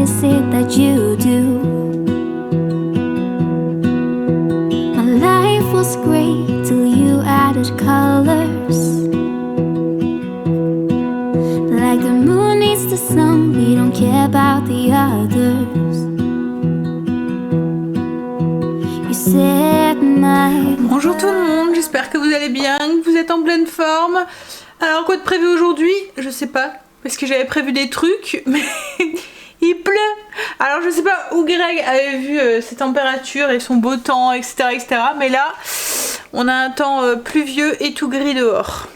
is it that you do? My life was great till you added colors. Like the moon needs the sun, we don't care about the others. You said my... Bonjour tout le monde, j'espère que vous allez bien, que vous êtes en pleine forme. Alors quoi de prévu aujourd'hui? Je sais pas, parce que j'avais prévu des trucs, mais il pleut. Alors je sais pas où Greg avait vu ses températures et son beau temps, etc., etc. Mais là, on a un temps pluvieux et tout gris dehors.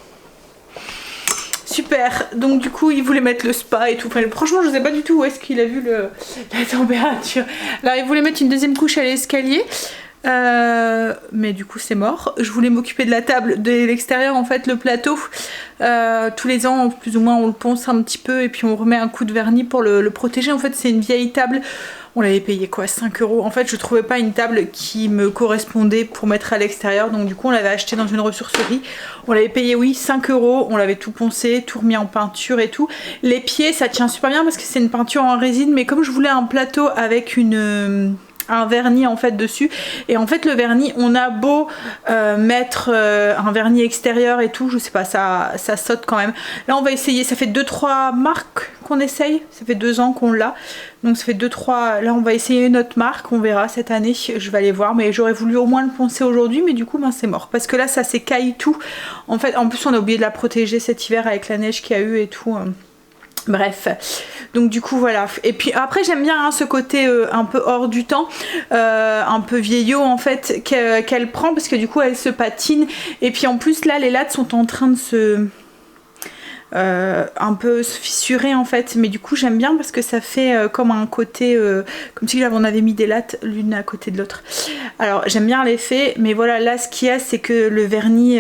Super, donc du coup il voulait mettre le spa et tout, enfin, franchement je sais pas du tout où est-ce qu'il a vu la température. Alors il voulait mettre une deuxième couche à l'escalier, mais du coup c'est mort. Je voulais m'occuper de la table de l'extérieur, en fait le plateau, tous les ans plus ou moins on le ponce un petit peu et puis on remet un coup de vernis pour le protéger. En fait c'est une vieille table. On l'avait payé quoi, 5 €. En fait je trouvais pas une table qui me correspondait pour mettre à l'extérieur, donc du coup on l'avait acheté dans une ressourcerie. On l'avait payé, oui, 5 €. On l'avait tout poncé, tout remis en peinture et tout. Les pieds ça tient super bien parce que c'est une peinture en résine, mais comme je voulais un plateau avec un vernis en fait dessus, et en fait le vernis on a beau mettre un vernis extérieur et tout, je sais pas, ça saute quand même. Là on va essayer, ça fait 2-3 marques qu'on essaye, ça fait 2 ans qu'on l'a, donc ça fait 2-3, là on va essayer une autre marque, on verra cette année, je vais aller voir, mais j'aurais voulu au moins le poncer aujourd'hui, mais du coup ben, c'est mort, parce que là ça s'écaille tout, en fait en plus on a oublié de la protéger cet hiver avec la neige qu'il y a eu et tout. Bref, donc du coup voilà. Et puis après j'aime bien hein, ce côté un peu hors du temps, un peu vieillot en fait qu'elle prend, parce que du coup elle se patine. Et puis en plus là les lattes sont en train de se un peu se fissurer en fait, mais du coup j'aime bien parce que ça fait comme un côté comme si on avait mis des lattes l'une à côté de l'autre. Alors j'aime bien l'effet, mais voilà, là ce qu'il y a c'est que le vernis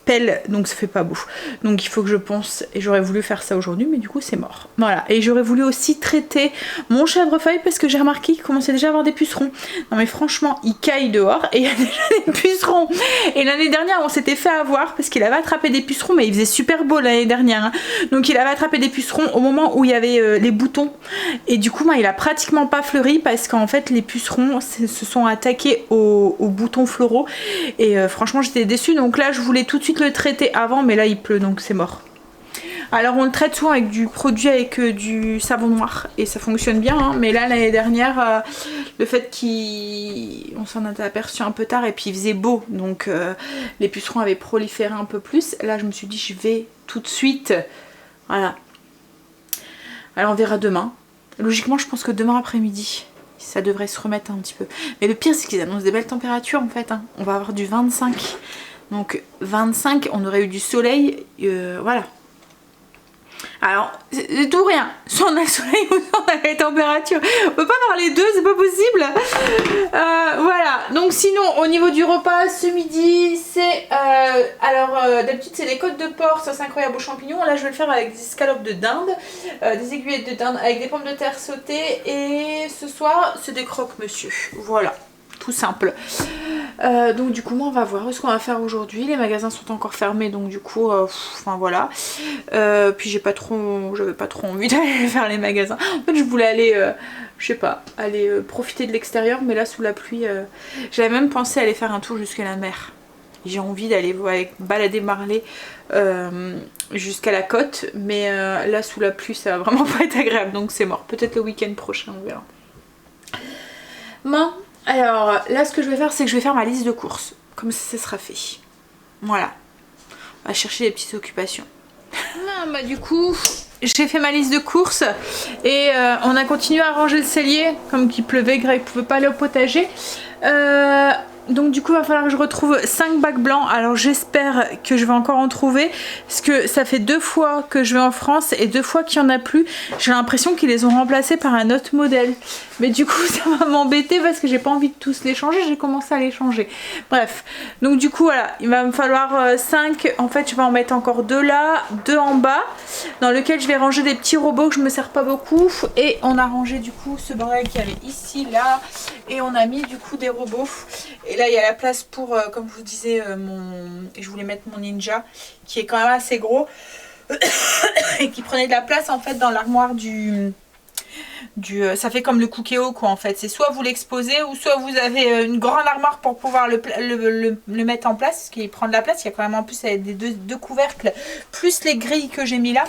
pelle, donc ça fait pas beau, donc il faut que je ponce, et j'aurais voulu faire ça aujourd'hui mais du coup c'est mort. Voilà, et j'aurais voulu aussi traiter mon chèvrefeuille parce que j'ai remarqué qu'il commençait déjà à avoir des pucerons. Non mais franchement il caille dehors et il y a déjà des pucerons, et l'année dernière on s'était fait avoir parce qu'il avait attrapé des pucerons, mais il faisait super beau l'année dernière hein. Donc il avait attrapé des pucerons au moment où il y avait les boutons, et du coup il a pratiquement pas fleuri parce qu'en fait les pucerons se sont attaqués aux boutons floraux, et franchement j'étais déçue, donc là je voulais tout de suite le traiter avant, mais là il pleut donc c'est mort. Alors on le traite souvent avec du produit, avec du savon noir, et ça fonctionne bien hein. Mais là l'année dernière le fait qu'on s'en était aperçu un peu tard et puis il faisait beau, donc les pucerons avaient proliféré un peu plus. Là je me suis dit je vais tout de suite, voilà. Alors on verra demain, logiquement je pense que demain après-midi ça devrait se remettre un petit peu, mais le pire c'est qu'ils annoncent des belles températures en fait hein. On va avoir du 25. Donc 25, on aurait eu du soleil, voilà. Alors, c'est tout rien. Soit on a le soleil ou soit on a les températures. On peut pas avoir les deux, c'est pas possible. Voilà. Donc sinon, au niveau du repas, ce midi, c'est... d'habitude, c'est les côtes de porc, ça c'est incroyable aux champignons. Là, je vais le faire avec des escalopes de dinde, des aiguillettes de dinde avec des pommes de terre sautées. Et ce soir, c'est des croque-monsieur. Voilà. Tout simple. Donc du coup moi on va voir ce qu'on va faire aujourd'hui. Les magasins sont encore fermés, donc du coup enfin voilà. Puis j'avais pas trop envie d'aller faire les magasins. En fait je voulais aller je sais pas, aller profiter de l'extérieur, mais là sous la pluie j'avais même pensé aller faire un tour jusqu'à la mer. J'ai envie d'aller balader Marley jusqu'à la côte, mais là sous la pluie ça va vraiment pas être agréable, donc c'est mort. Peut-être le week-end prochain, on verra. Bon, alors là ce que je vais faire c'est que je vais faire ma liste de courses, comme ça sera fait. Voilà, on va chercher des petites occupations. Bah du coup j'ai fait ma liste de courses et on a continué à ranger le cellier, comme qu'il pleuvait, Greg pouvait pas aller au potager. Donc du coup il va falloir que je retrouve 5 bacs blancs. Alors j'espère que je vais encore en trouver, parce que ça fait 2 fois que je vais en France et 2 fois qu'il n'y en a plus. J'ai l'impression qu'ils les ont remplacés par un autre modèle, mais du coup ça va m'embêter parce que j'ai pas envie de tous les changer. J'ai commencé à les changer, bref. Donc du coup voilà, il va me falloir 5. En fait je vais en mettre encore 2 là, 2 en bas, dans lequel je vais ranger des petits robots que je me sers pas beaucoup. Et on a rangé du coup ce bordel qu'il y avait ici, là, et on a mis du coup des robots. Et là il y a la place pour, comme je vous disais, je voulais mettre mon ninja qui est quand même assez gros et qui prenait de la place en fait dans l'armoire du ça fait comme le Cookéo quoi en fait. C'est soit vous l'exposez ou soit vous avez une grande armoire pour pouvoir le mettre en place, ce qui prend de la place. Il y a quand même en plus des deux couvercles plus les grilles que j'ai mis là.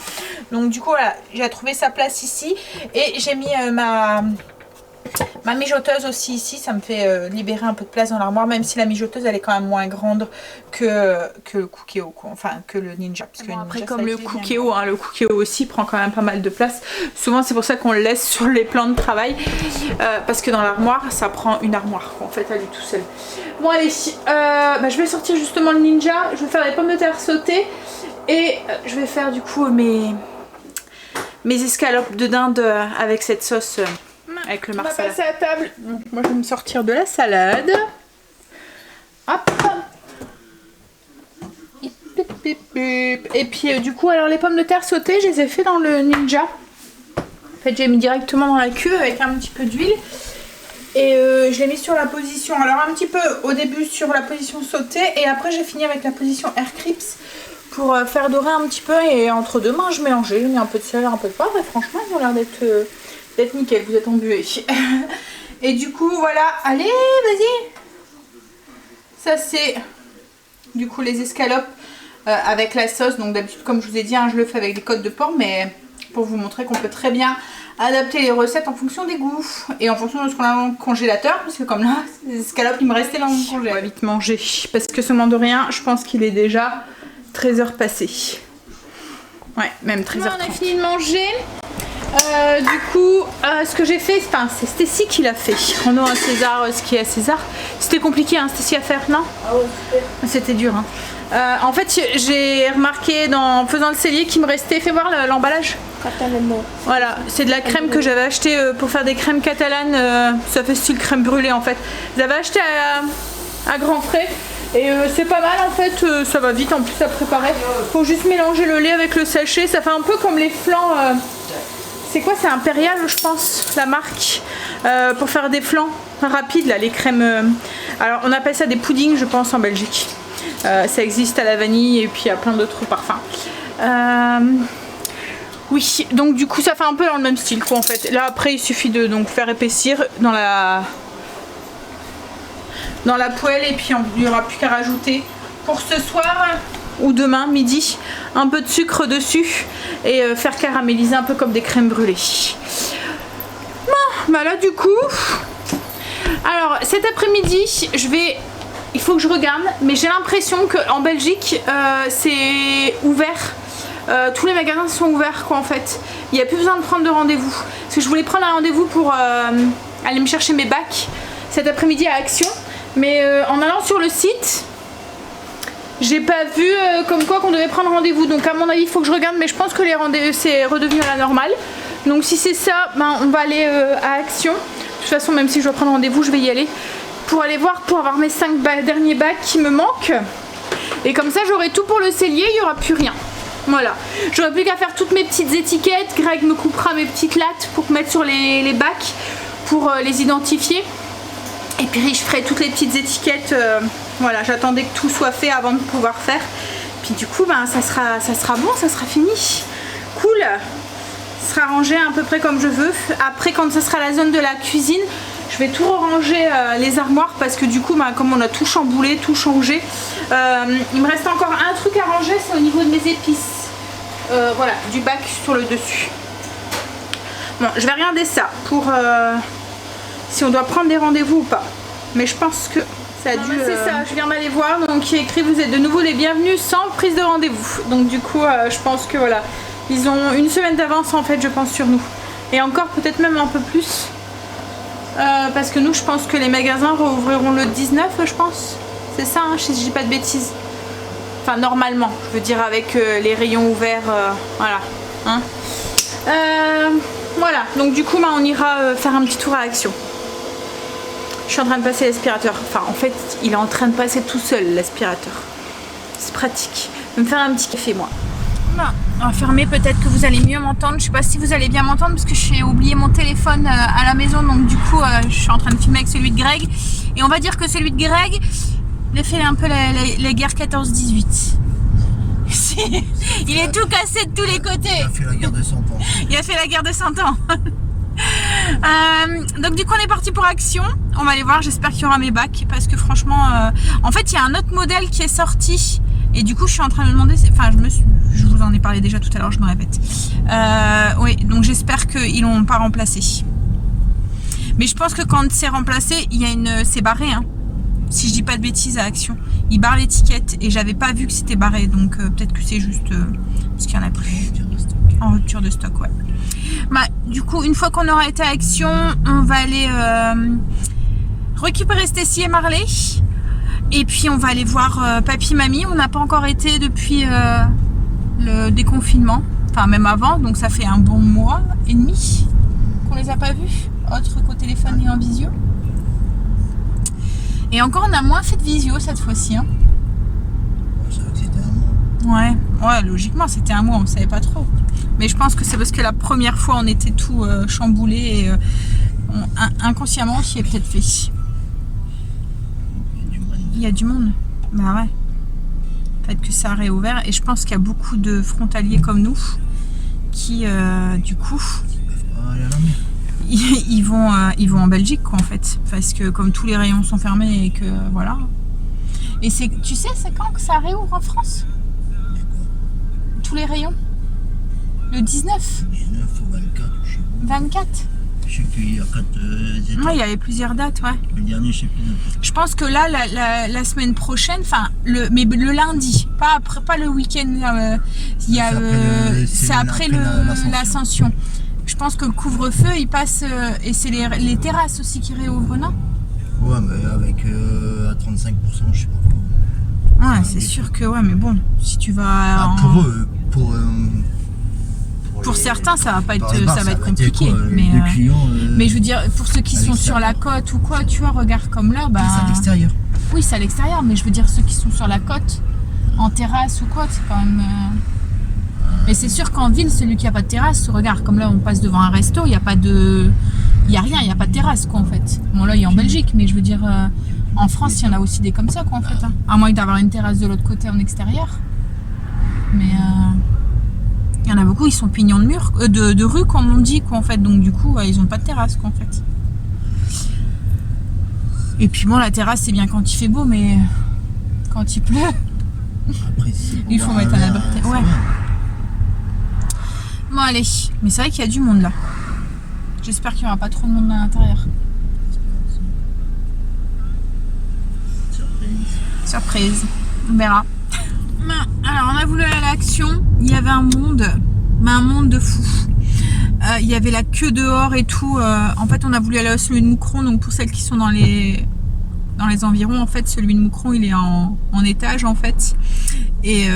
Donc du coup voilà, j'ai trouvé sa place ici et j'ai mis ma mijoteuse aussi ici, ça me fait libérer un peu de place dans l'armoire, même si la mijoteuse elle est quand même moins grande que le Cookéo quoi, enfin que le Ninja. Parce que Bon, après Ninja, comme le Cookéo, hein, le Cookéo aussi prend quand même pas mal de place. Souvent c'est pour ça qu'on le laisse sur les plans de travail, parce que dans l'armoire ça prend une armoire quoi, en fait à lui tout seul. Bon allez, je vais sortir justement le Ninja, je vais faire des pommes de terre sautées et je vais faire du coup mes escalopes de dinde avec cette sauce. Avec le marsala. On va passer à table. Donc, moi je vais me sortir de la salade. Hop. Et puis du coup alors les pommes de terre sautées je les ai fait dans le Ninja. En fait j'ai mis directement dans la cuve avec un petit peu d'huile. Et je l'ai mis sur la position. Alors un petit peu au début sur la position sautée. Et après j'ai fini avec la position air crips. Pour faire dorer un petit peu. Et entre deux mains je mélangeais. J'ai mis un peu de sel, un peu de poivre. Et franchement ils ont l'air d'être nickel, vous êtes embués. Et du coup voilà, allez vas-y. Ça c'est du coup les escalopes avec la sauce. Donc d'habitude comme je vous ai dit hein, je le fais avec des côtes de porc, mais pour vous montrer qu'on peut très bien adapter les recettes en fonction des goûts et en fonction de ce qu'on a dans le congélateur, parce que comme là les escalopes il me restait dans le congélateur. On va vite manger parce que ce mandarin je pense qu'il est déjà 13h passé. Ouais, même 13h30. On a fini de manger. Du coup, ce que j'ai fait, c'est Stécie qui l'a fait. Rendons à César ce qui est à César. C'était compliqué, hein, Stécie, à faire, non? Ah ouais, super. C'était dur. Hein. En fait, j'ai remarqué en faisant le cellier qu'il me restait. Fais voir l'emballage. Voilà, c'est de la crème que j'avais acheté pour faire des crèmes catalanes. Ça fait style crème brûlée en fait. J'avais acheté à grands frais. Et c'est pas mal en fait, ça va vite en plus à préparer. Faut juste mélanger le lait avec le sachet. Ça fait un peu comme les flans. C'est quoi? C'est Impérial je pense, la marque, pour faire des flans rapides là, les crèmes. Alors on appelle ça des puddings je pense en Belgique. Ça existe à la vanille et puis à plein d'autres parfums. Oui, donc du coup ça fait un peu dans le même style quoi en fait. Là après il suffit de donc faire épaissir dans la poêle et puis il n'y aura plus qu'à rajouter pour ce soir ou demain midi un peu de sucre dessus et faire caraméliser un peu comme des crèmes brûlées. Bon, bah là du coup, alors cet après-midi il faut que je regarde, mais j'ai l'impression qu'en Belgique c'est ouvert. Tous les magasins sont ouverts quoi en fait. Il n'y a plus besoin de prendre de rendez-vous. Parce que je voulais prendre un rendez-vous pour aller me chercher mes bacs cet après-midi à Action. Mais en allant sur le site, j'ai pas vu comme quoi qu'on devait prendre rendez-vous. Donc à mon avis il faut que je regarde, mais je pense que les rendez-vous c'est redevenu à la normale. Donc si c'est ça, ben, on va aller à Action. De toute façon même si je dois prendre rendez-vous je vais y aller. Pour aller voir, pour avoir mes 5 derniers bacs qui me manquent. Et comme ça j'aurai tout pour le cellier, il n'y aura plus rien. Voilà, j'aurai plus qu'à faire toutes mes petites étiquettes. Greg me coupera mes petites lattes pour mettre sur les bacs, pour les identifier. Et puis je ferai toutes les petites étiquettes. Voilà, j'attendais que tout soit fait avant de pouvoir faire. Puis du coup, ben, ça sera bon, ça sera fini. Cool. Ça sera rangé à peu près comme je veux. Après, quand ce sera la zone de la cuisine, je vais tout ranger les armoires parce que du coup, ben, comme on a tout chamboulé, tout changé, il me reste encore un truc à ranger, c'est au niveau de mes épices. Voilà, du bac sur le dessus. Bon, je vais regarder ça pour si on doit prendre des rendez-vous ou pas. Mais je pense que ça a dû... C'est ça, je viens d'aller voir. Donc il est écrit vous êtes de nouveau les bienvenus sans prise de rendez-vous. Donc du coup, je pense que voilà. Ils ont une semaine d'avance en fait, je pense, sur nous. Et encore peut-être même un peu plus. Parce que nous, je pense que les magasins rouvriront le 19, je pense. C'est ça, hein, si je dis pas de bêtises. Enfin, normalement, je veux dire avec les rayons ouverts, voilà. Hein. Voilà, donc du coup, bah, on ira faire un petit tour à Action. Je suis en train de passer l'aspirateur. Enfin, en fait, il est en train de passer tout seul, l'aspirateur. C'est pratique. Je vais me faire un petit café, moi. Bon, on va fermer, peut-être que vous allez mieux m'entendre. Je sais pas si vous allez bien m'entendre parce que j'ai oublié mon téléphone à la maison. Donc du coup, je suis en train de filmer avec celui de Greg. Et on va dire que celui de Greg, il a fait un peu les guerres 14-18. Il est tout cassé de tous les côtés. Il a fait la guerre de 100 ans. Il a fait la guerre de 100 ans. Donc du coup on est parti pour Action. On va aller voir, j'espère qu'il y aura mes bacs. Parce que franchement, en fait il y a un autre modèle qui est sorti. Et du coup je suis en train de me demander, enfin je vous en ai parlé déjà tout à l'heure, je me répète. Oui, donc j'espère qu'ils l'ont pas remplacé. Mais je pense que quand c'est remplacé, il y a c'est barré, hein. Si je dis pas de bêtises à Action. Ils barrent l'étiquette et j'avais pas vu que c'était barré. Donc peut-être que c'est juste parce qu'il y en a plus. En rupture de stock, ouais. Bah, du coup, une fois qu'on aura été à Action, on va aller récupérer Stacy et Marley. Et puis on va aller voir papy, mamie. On n'a pas encore été depuis le déconfinement. Enfin, même avant. Donc ça fait un bon mois et demi qu'on les a pas vus. Autre qu'au téléphone et en visio. Et encore, on a moins fait de visio cette fois-ci. Hein. Je savais que c'était un mois. Ouais, logiquement, c'était un mois, on ne savait pas trop. Mais je pense que c'est parce que la première fois, on était tout chamboulé et inconsciemment, on s'y est peut-être fait. Il y a du monde. Bah ouais. Peut-être que ça a réouvert. Et je pense qu'il y a beaucoup de frontaliers comme nous qui, du coup... Aller à la mer. Ils vont en Belgique quoi en fait, parce que comme tous les rayons sont fermés et que voilà. Et c'est, tu sais, c'est quand que ça réouvre en France? Tous les rayons? Le 19? 19 ou 24, je sais pas. 24? Je sais qu'il y a 4 étapes. Ouais, il y avait plusieurs dates, ouais. Le dernier, je sais plus. Je pense que là, la semaine prochaine, enfin, mais le lundi, pas le week-end, il y a, c'est après l'ascension. Je pense que le couvre-feu, il passe, et c'est les terrasses aussi qui réouvrent, non? Ouais, mais avec à 35%, je sais pas quoi. Ouais, c'est sûr que, ouais, mais bon, si tu vas... Pour eux, pour certains, ça va pas être, Par ça va être quoi, compliqué. Mais je veux dire, pour ceux qui sont sur la côte ou quoi, tu vois, regarde comme là, bah... C'est à l'extérieur. Oui, c'est à l'extérieur, mais je veux dire, ceux qui sont sur la côte, en terrasse ou quoi, c'est quand même... Mais c'est sûr qu'en ville, celui qui a pas de terrasse, regarde, comme là, on passe devant un resto, il n'y a pas de... Il n'y a rien, il n'y a pas de terrasse, quoi, en fait. Bon, là, il est en Belgique, mais je veux dire, en France, il y en a aussi des comme ça, quoi, en fait. Hein. À moins d'avoir une terrasse de l'autre côté en extérieur. Mais... il y en a beaucoup, ils sont pignons de mur, de rue, comme on dit, quoi, en fait. Donc, du coup, ils n'ont pas de terrasse, quoi, en fait. Et puis, bon, la terrasse, c'est bien quand il fait beau, mais quand il pleut, Après, il faut mettre un abri. Ouais. Bon, allez. Mais c'est vrai qu'il y a du monde, là. J'espère qu'il n'y aura pas trop de monde à l'intérieur. Surprise. On verra. Alors, on a voulu aller à l'Action. Il y avait un monde, mais un monde de fou. Il y avait la queue dehors et tout. En fait, on a voulu aller à celui de Moucron. Donc, pour celles qui sont dans les environs, en fait, celui de Moucron, il est en étage, en fait. Et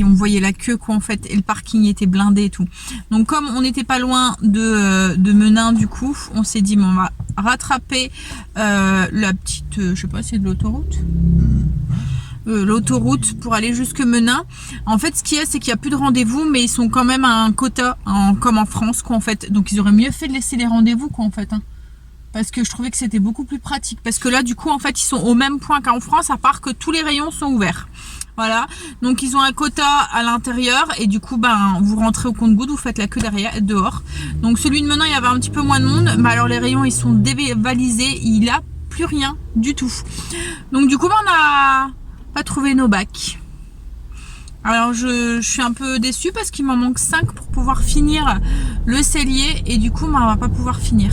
on voyait la queue, quoi, en fait. Et le parking était blindé et tout. Donc, comme on n'était pas loin de Menin, du coup, on s'est dit, bon, on va rattraper la petite, je sais pas, c'est de l'autoroute. L'autoroute pour aller jusque Menin. En fait, ce qu'il y a, c'est qu'il n'y a plus de rendez-vous, mais ils sont quand même à un quota, comme en France, quoi, en fait. Donc, ils auraient mieux fait de laisser les rendez-vous, quoi, en fait. Hein. Parce que je trouvais que c'était beaucoup plus pratique. Parce que là, du coup, en fait, ils sont au même point qu'en France, à part que tous les rayons sont ouverts. Voilà. Donc, ils ont un quota à l'intérieur. Et du coup, ben, vous rentrez au compte-gouttes, vous faites la queue derrière, dehors. Donc, celui de Menin, il y avait un petit peu moins de monde. Mais alors, les rayons, ils sont dévalisés. Il n'y a plus rien du tout. Donc, du coup, ben, on a pas trouvé nos bacs. Alors, je suis un peu déçue parce qu'il m'en manque 5 pour pouvoir finir le cellier. Et du coup, ben, on va pas pouvoir finir.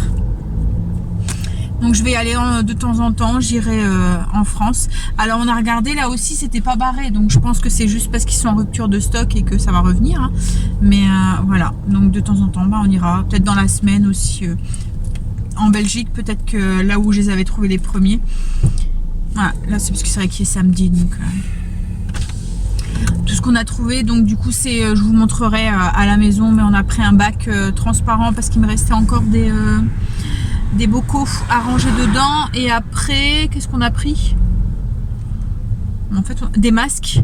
Donc je vais aller de temps en temps, j'irai en France. Alors on a regardé, là aussi c'était pas barré, donc je pense que c'est juste parce qu'ils sont en rupture de stock et que ça va revenir. Hein. Mais voilà, donc de temps en temps, bah, on ira peut-être dans la semaine aussi en Belgique, peut-être que là où je les avais trouvés les premiers. Voilà, là c'est parce que c'est vrai qu'il est samedi, donc tout ce qu'on a trouvé, donc du coup c'est, je vous montrerai à la maison, mais on a pris un bac transparent parce qu'il me restait encore des bocaux à ranger dedans. Et après, qu'est-ce qu'on a pris? En fait, des masques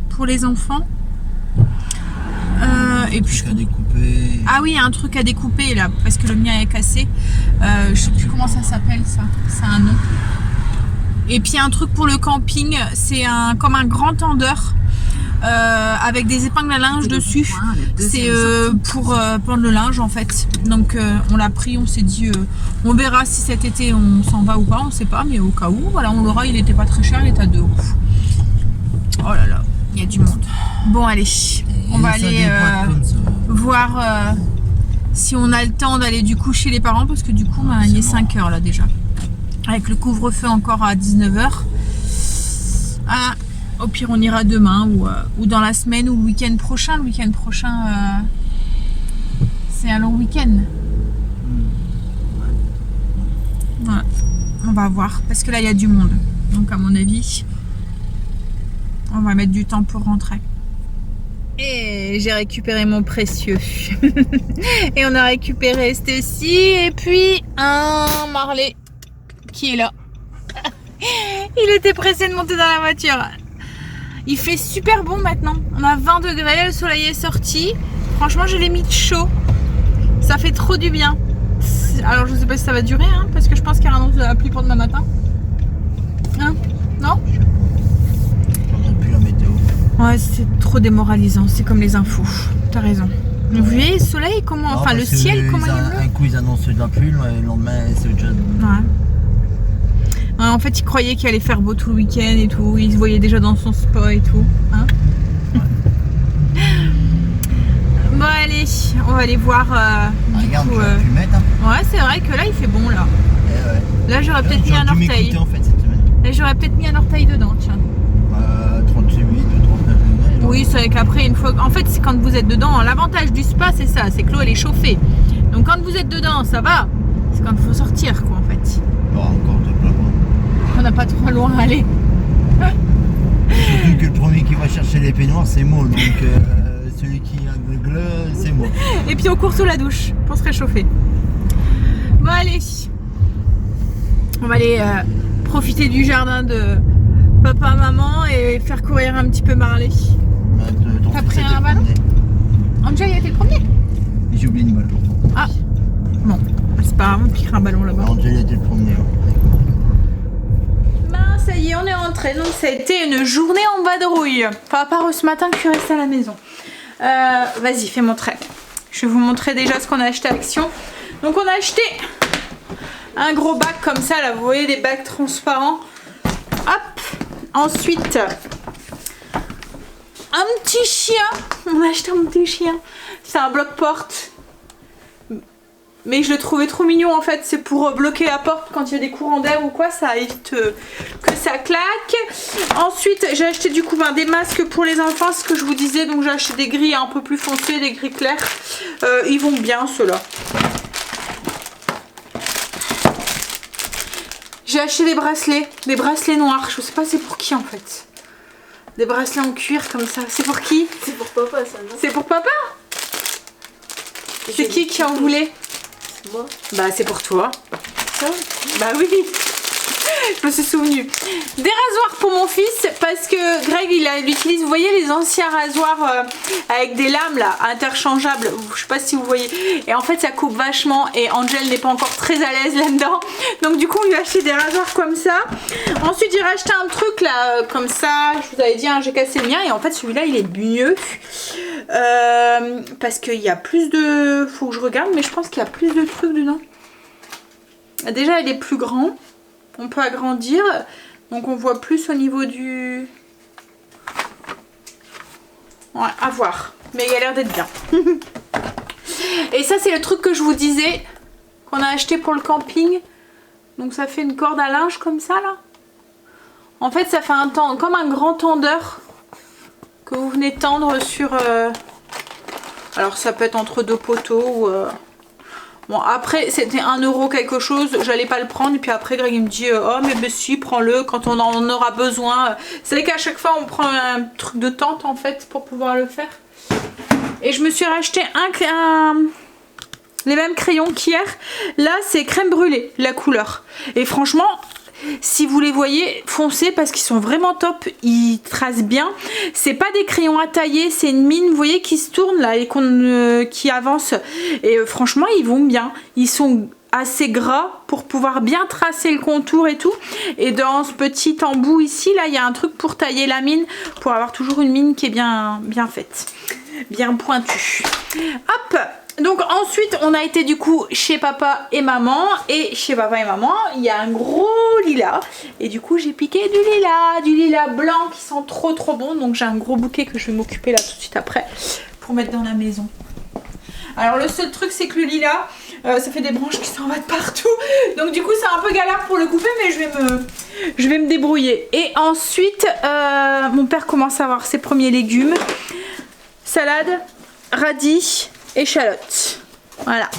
pour les enfants. Et puis à découper. Ah oui, il y a un truc à découper là, parce que le mien est cassé. Je sais plus comment ça s'appelle, ça. C'est un nom. Et puis un truc pour le camping, c'est comme un grand tendeur avec des épingles à linge dessus. C'est pour pendre le linge en fait. Donc on l'a pris, on s'est dit on verra si cet été on s'en va ou pas, on sait pas, mais au cas où, voilà, on l'aura, il était pas très cher, il est à 2 €. Oh là là, il y a du monde. Bon allez, on va aller voir si on a le temps d'aller du coup chez les parents parce que du coup il est 5 h là déjà. Avec le couvre-feu encore à 19 h. Ah, au pire on ira demain ou dans la semaine ou le week-end prochain. Le week-end prochain c'est un long week-end. Voilà. On va voir parce que là il y a du monde. Donc à mon avis on va mettre du temps pour rentrer. Et j'ai récupéré mon précieux. Et on a récupéré Stacy et puis un Marley qui est là. Il était pressé de monter dans la voiture. Il fait super bon maintenant. On a 20 degrés, le soleil est sorti. Franchement, je l'ai mis chaud. Ça fait trop du bien. Alors, je sais pas si ça va durer, hein, parce que je pense qu'il y a un annonce de la pluie pour demain matin. Hein? Non? Plus la météo. Ouais, c'est trop démoralisant. C'est comme les infos. T'as raison. Vous voyez le soleil, comment, enfin le ciel, comment il est bleu. Un coup ils annoncent de la pluie, le lendemain c'est autre chose. Ouais. Ouais, en fait, il croyait qu'il allait faire beau tout le week-end et tout. Il se voyait déjà dans son spa et tout. Hein. Bon, allez, on va aller voir. Regarde, coup, tu vas plus mettre. Hein. Ouais, c'est vrai que là, il fait bon là. Ouais. Là, j'aurais peut-être mis un dû orteil. m'écouter, en fait cette semaine. Là, j'aurais peut-être mis un orteil dedans, tiens. 38 ou 39 degrés. Oui, c'est vrai qu'après, une fois. En fait, c'est quand vous êtes dedans. L'avantage du spa, c'est ça, c'est que l'eau elle est chauffée. Donc, quand vous êtes dedans, ça va. C'est quand il faut sortir, quoi, en fait. Bon, encore de plein. On n'a pas trop loin à aller. Surtout que le premier qui va chercher les peignoirs, c'est moi. Donc, celui qui a le gleu, c'est moi. Et puis, on court sous la douche pour se réchauffer. Bon, allez. On va aller profiter du jardin de papa, maman et faire courir un petit peu Marley. T'as pris un ballon? Angel, il a été le premier? J'ai oublié une balle. Ah, bon, c'est pas grave, on piquera un ballon là-bas. Angel a été le premier. Ben, ça y est, on est rentré. Donc, ça a été une journée en vadrouille. Enfin, à part ce matin que je suis restée à la maison. Vas-y, fais montrer. Je vais vous montrer déjà ce qu'on a acheté à Action. Donc, on a acheté un gros bac comme ça, là, vous voyez, des bacs transparents. Hop. Ensuite, un petit chien. On a acheté un petit chien. C'est un bloc-porte. Mais je le trouvais trop mignon en fait. C'est pour bloquer la porte quand il y a des courants d'air ou quoi. Ça évite que ça claque. Ensuite, j'ai acheté du coup des masques pour les enfants, ce que je vous disais. Donc j'ai acheté des gris un peu plus foncés, des gris clairs. Ils vont bien ceux-là. J'ai acheté des bracelets noirs. Je sais pas c'est pour qui en fait. Des bracelets en cuir comme ça. C'est pour qui? C'est pour papa ça, non? C'est pour papa? C'est qui en voulait? Moi. Bah c'est pour toi. Ça? Bah oui. Je me suis souvenu. Des rasoirs pour mon fils parce que Greg il utilise, vous voyez les anciens rasoirs avec des lames là, interchangeables, je sais pas si vous voyez, et en fait ça coupe vachement et Angel n'est pas encore très à l'aise là-dedans, donc du coup on lui a acheté des rasoirs comme ça. Ensuite j'ai racheté un truc là comme ça, je vous avais dit hein, j'ai cassé le mien et en fait celui-là il est mieux parce qu'il y a plus de, faut que je regarde mais je pense qu'il y a plus de trucs dedans. Déjà il est plus grand. On peut agrandir, donc on voit plus au niveau du... Ouais, à voir, mais il a l'air d'être bien. Et ça c'est le truc que je vous disais, qu'on a acheté pour le camping. Donc ça fait une corde à linge comme ça là. En fait ça fait un temps, comme un grand tendeur que vous venez tendre sur... Alors ça peut être entre deux poteaux ou... Bon après c'était 1 € quelque chose, j'allais pas le prendre et puis après Greg il me dit oh mais si prends-le quand on en aura besoin. C'est vrai qu'à chaque fois on prend un truc de tente en fait pour pouvoir le faire. Et je me suis racheté les mêmes crayons qu'hier. Là c'est crème brûlée la couleur. Et franchement si vous les voyez foncez parce qu'ils sont vraiment top, ils tracent bien. C'est pas des crayons à tailler, c'est une mine vous voyez qui se tourne là et qui avance et franchement ils vont bien, ils sont assez gras pour pouvoir bien tracer le contour et tout. Et dans ce petit embout ici, là, il y a un truc pour tailler la mine, pour avoir toujours une mine qui est bien faite, bien pointue. Hop! Donc ensuite, on a été du coup chez papa et maman. Et chez papa et maman, il y a un gros lilas. Et du coup, j'ai piqué du lilas blanc qui sent trop bon. Donc j'ai un gros bouquet que je vais m'occuper là tout de suite après pour mettre dans la maison. Alors le seul truc, c'est que le lilas, ça fait des branches qui s'en vont de partout. Donc du coup, c'est un peu galère pour le couper, mais je vais me débrouiller. Et ensuite, mon père commence à avoir ses premiers légumes. Salade, radis, échalotes. Voilà.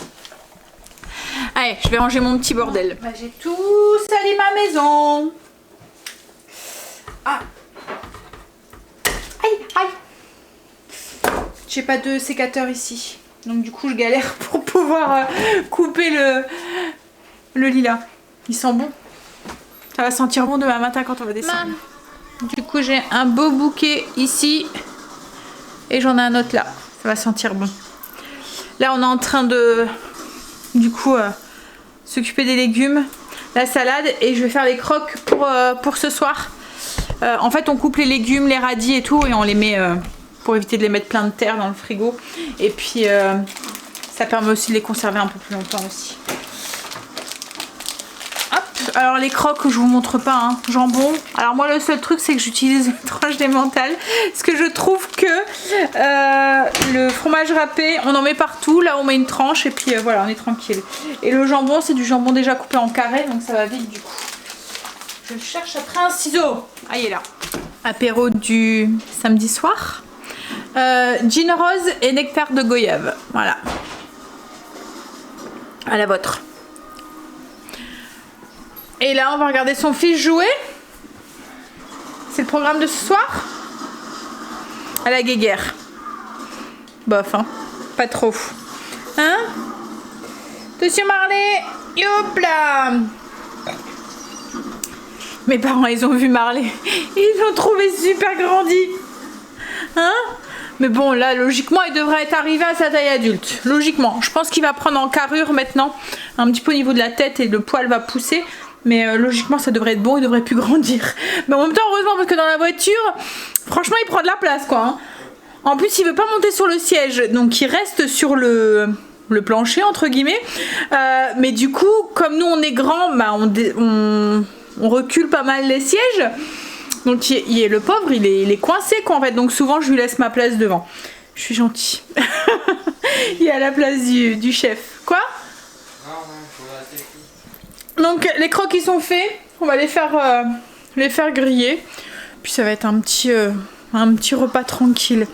Allez, je vais ranger mon petit bordel. Bah, j'ai tout sali ma maison. Ah. Aïe. J'ai pas de sécateur ici. Donc du coup, je galère pour pouvoir couper le lilas. Il sent bon. Ça va sentir bon demain matin quand on va descendre. Du coup, j'ai un beau bouquet ici. Et j'en ai un autre là. Ça va sentir bon. Là, on est en train de, du coup, s'occuper des légumes, la salade, et je vais faire les croques pour ce soir. En fait, on coupe les légumes, les radis et tout, et on les met pour éviter de les mettre plein de terre dans le frigo. Et puis, ça permet aussi de les conserver un peu plus longtemps aussi. Hop. Alors les croques, je vous montre pas, hein. Jambon. Alors moi, le seul truc, c'est que j'utilise une tranche démentale, parce que je trouve que le fromage râpé, on en met partout. Là, on met une tranche et puis voilà, on est tranquille. Et le jambon, c'est du jambon déjà coupé en carré, donc ça va vite du coup. Je cherche après un ciseau. Ah, il est là. Apéro du samedi soir. Gin rose et nectar de goyave. Voilà. À la vôtre. Et là, on va regarder son fils jouer. C'est le programme de ce soir. À la guéguerre. Bof, hein. Pas trop. Hein? Attention, Marley. Hop là. Mes parents, ils ont vu Marley. Ils l'ont trouvé super grandi. Hein? Mais bon, là, logiquement, il devrait être arrivé à sa taille adulte. Logiquement. Je pense qu'il va prendre en carrure maintenant. Un petit peu au niveau de la tête et le poil va pousser. Mais logiquement, ça devrait être bon. Il devrait plus grandir. Mais en même temps, heureusement, parce que dans la voiture, franchement, il prend de la place, quoi. Hein. En plus, il veut pas monter sur le siège. Donc, il reste sur le plancher, entre guillemets. Mais du coup, comme nous, on est grands, bah, on recule pas mal les sièges. Donc le pauvre, il est coincé quoi en fait. Donc souvent je lui laisse ma place devant. Je suis gentille. Il est à la place du chef. Quoi? Donc les crocs ils sont faits. On va les faire griller. Puis ça va être un petit repas tranquille.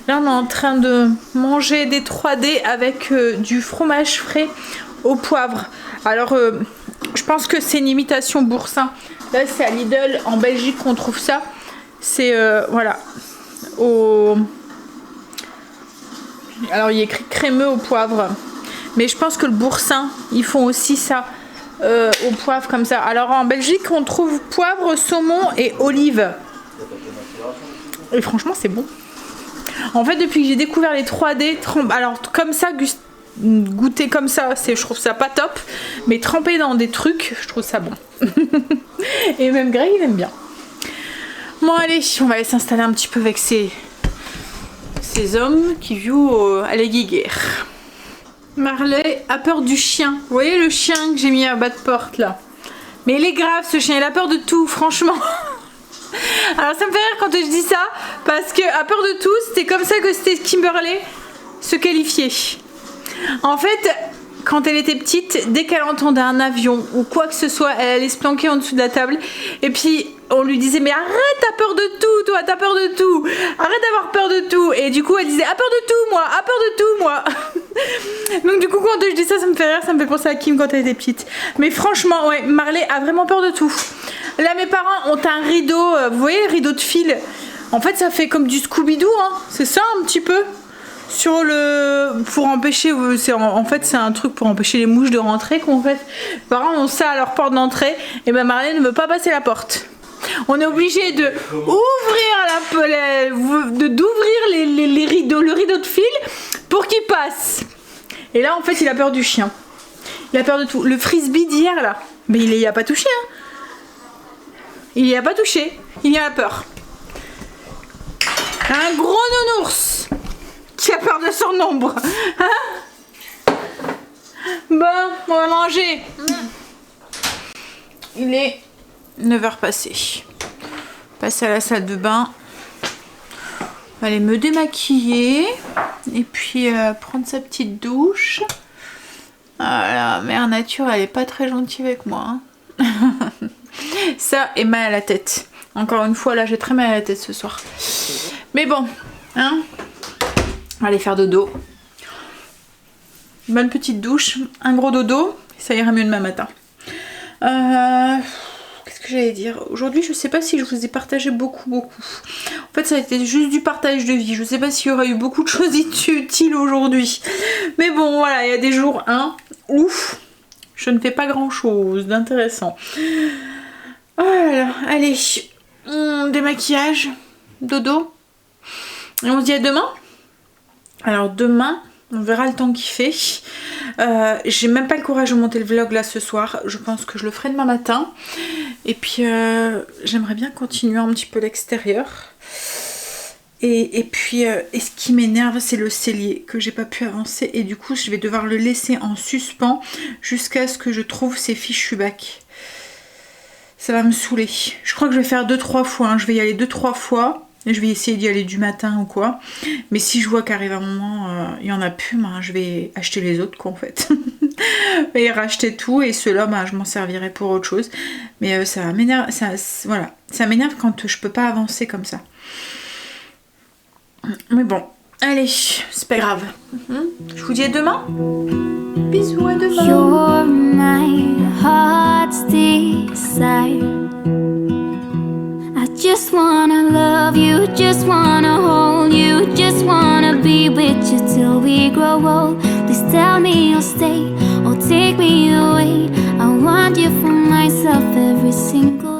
Là on est en train de manger des 3D avec du fromage frais au poivre. Alors je pense que c'est une imitation boursin. Là c'est à Lidl en Belgique qu'on trouve ça. C'est voilà. Alors il y a écrit crémeux au poivre. Mais je pense que le boursin, ils font aussi ça au poivre comme ça. Alors en Belgique on trouve poivre, saumon et olive. Et franchement c'est bon. En fait depuis que j'ai découvert les 3D, alors comme ça, goûter comme ça, je trouve ça pas top. Mais tremper dans des trucs, je trouve ça bon. Et même Greg il aime bien. Bon allez, on va aller s'installer un petit peu avec ces hommes qui jouent à la guéguerre. Marley a peur du chien. Vous voyez le chien que j'ai mis à bas de porte là. Mais il est grave ce chien, il a peur de tout franchement. Alors ça me fait rire quand je dis ça, parce que à peur de tout, c'était comme ça que c'était Kimberley se qualifiait. En fait, quand elle était petite, dès qu'elle entendait un avion ou quoi que ce soit, elle allait se planquer en dessous de la table. Et puis on lui disait mais arrête, t'as peur de tout, toi, t'as peur de tout. Arrête d'avoir peur de tout. Et du coup elle disait ah peur de tout moi, ah peur de tout moi. Donc du coup quand je dis ça, ça me fait rire, ça me fait penser à Kim quand elle était petite. Mais franchement ouais, Marley a vraiment peur de tout. Là mes parents ont un rideau, vous voyez le rideau de fil. En fait ça fait comme du Scooby-Doo, hein. C'est ça un petit peu. Sur le... pour empêcher... En fait c'est un truc pour empêcher les mouches de rentrer qu'on fait. Les parents ont ça à leur porte d'entrée. Et ben Marley ne veut pas passer la porte. On est obligé de d'ouvrir les rideaux, le rideau de fil pour qu'il passe. Et là en fait il a peur du chien. Il a peur de tout. Le frisbee d'hier là, mais il y a pas touché. Hein. Il y a pas touché. Il y a peur. Un gros nounours qui a peur de son ombre. Hein? Bon, on va manger. Il est 9h passées. Passer à la salle de bain. Aller me démaquiller. Et puis prendre sa petite douche. Voilà, mère nature, elle est pas très gentille avec moi. Hein. Ça et mal à la tête. Encore une fois, là, j'ai très mal à la tête ce soir. Mais bon, hein. On va aller faire dodo. Une bonne petite douche, un gros dodo. Ça ira mieux demain matin. Qu'est-ce que j'allais dire? Aujourd'hui, je sais pas si je vous ai partagé beaucoup. En fait, ça a été juste du partage de vie. Je sais pas s'il y aura eu beaucoup de choses utiles aujourd'hui. Mais bon, voilà, il y a des jours, hein, ouf, je ne fais pas grand-chose d'intéressant. Voilà, allez, démaquillage, dodo. Et on se dit à demain. Alors demain, on verra le temps qu'il fait. J'ai même pas le courage de monter le vlog là ce soir. Je pense que je le ferai demain matin. Et puis j'aimerais bien continuer un petit peu l'extérieur. Et puis et ce qui m'énerve, c'est le cellier que j'ai pas pu avancer. Et du coup, je vais devoir le laisser en suspens jusqu'à ce que je trouve ces fichus bacs. Ça va me saouler. Je crois que je vais faire 2-3 fois. Hein. Je vais y aller 2-3 fois. Je vais essayer d'y aller du matin ou quoi. Mais si je vois qu'arrive un moment, il y en a plus, ben, je vais acheter les autres quoi en fait. Et racheter tout et ceux-là, ben, je m'en servirai pour autre chose. Mais ça m'énerve, voilà. Ça m'énerve quand je peux pas avancer comme ça. Mais bon, allez, c'est pas grave. Je vous dis à demain. Bisous, à demain. You're my heart's desire. Just wanna love you, just wanna hold you, just wanna be with you till we grow old. Please tell me you'll stay or take me away. I want you for myself every single